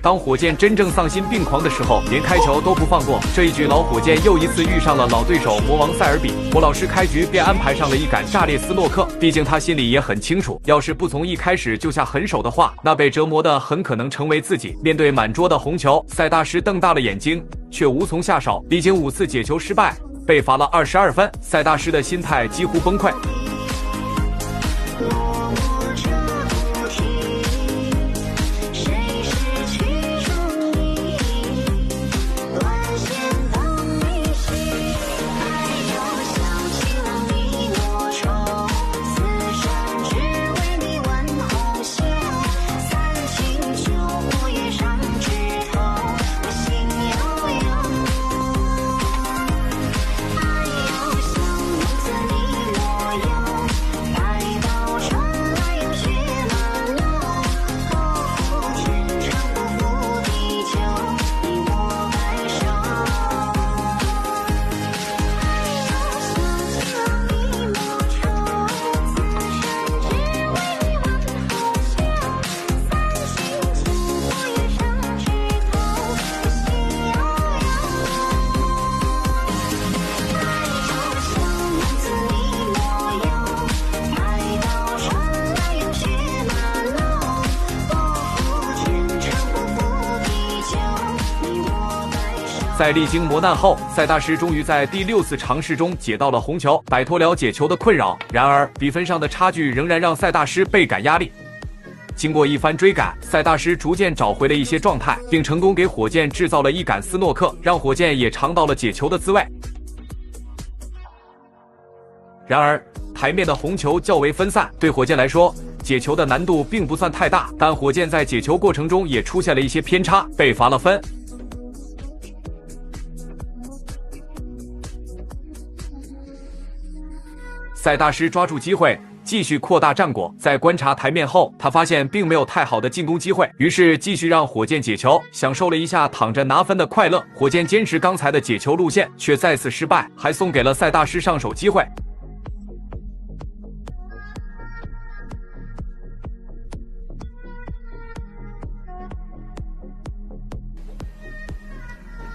当火箭真正丧心病狂的时候，连开球都不放过。这一局老火箭又一次遇上了老对手魔王塞尔比，魔老师开局便安排上了一杆炸裂斯诺克。毕竟他心里也很清楚，要是不从一开始就下狠手的话，那被折磨的很可能成为自己。面对满桌的红球，塞大师瞪大了眼睛，却无从下手。历经5次解球失败，被罚了22分，塞大师的心态几乎崩溃。在历经磨难后，塞大师终于在第6次尝试中解到了红球，摆脱了解球的困扰。然而，比分上的差距仍然让塞大师倍感压力。经过一番追赶，塞大师逐渐找回了一些状态，并成功给火箭制造了一杆斯诺克，让火箭也尝到了解球的滋味。然而，台面的红球较为分散，对火箭来说，解球的难度并不算太大，但火箭在解球过程中也出现了一些偏差，被罚了分。塞大师抓住机会，继续扩大战果。在观察台面后，他发现并没有太好的进攻机会，于是继续让火箭解球，享受了一下躺着拿分的快乐。火箭坚持刚才的解球路线，却再次失败，还送给了塞大师上手机会。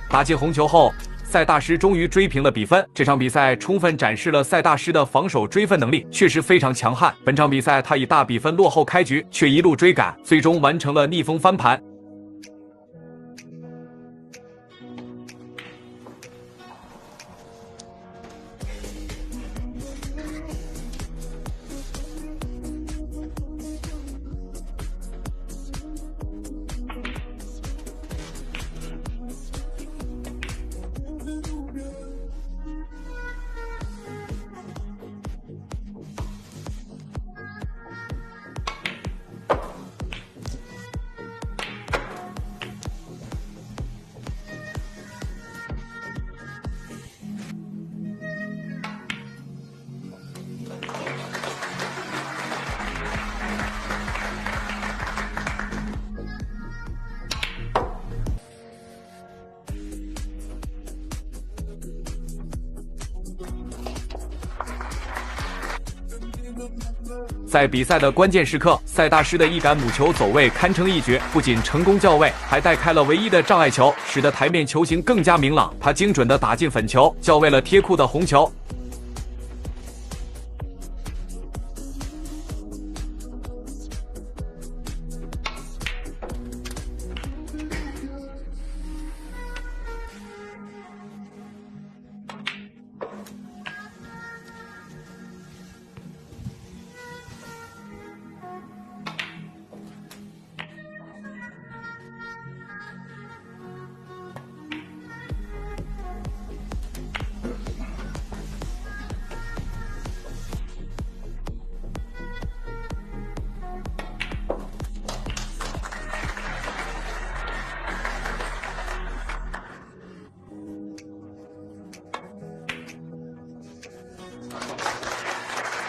打进红球后，塞大师终于追平了比分。这场比赛充分展示了塞大师的防守追分能力，确实非常强悍。本场比赛他以大比分落后开局，却一路追赶，最终完成了逆风翻盘。在比赛的关键时刻，塞大师的一杆母球走位堪称一绝，不仅成功校位，还带开了唯一的障碍球，使得台面球形更加明朗。他精准地打进粉球，校位了贴库的红球。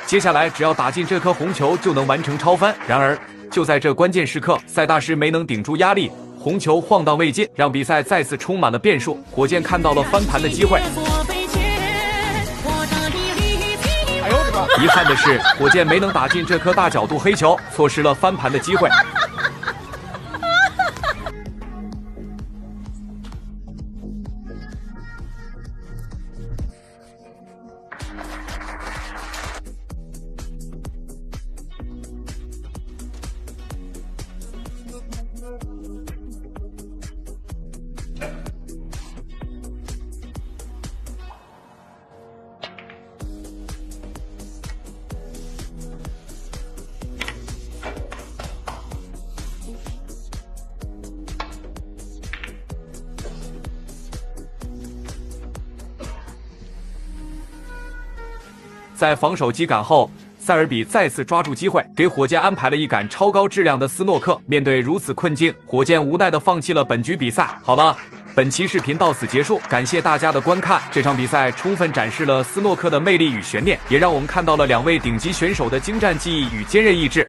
接下来只要打进这颗红球就能完成超分。然而就在这关键时刻，塞大师没能顶住压力，红球晃荡未尽，让比赛再次充满了变数。火箭看到了翻盘的机会。遗憾的是，火箭没能打进这颗大角度黑球，错失了翻盘的机会。在防守急赶后，塞尔比再次抓住机会，给火箭安排了一杆超高质量的斯诺克。面对如此困境，火箭无奈地放弃了本局比赛。好了，本期视频到此结束，感谢大家的观看。这场比赛充分展示了斯诺克的魅力与悬念，也让我们看到了2位顶级选手的精湛技艺与坚韧意志。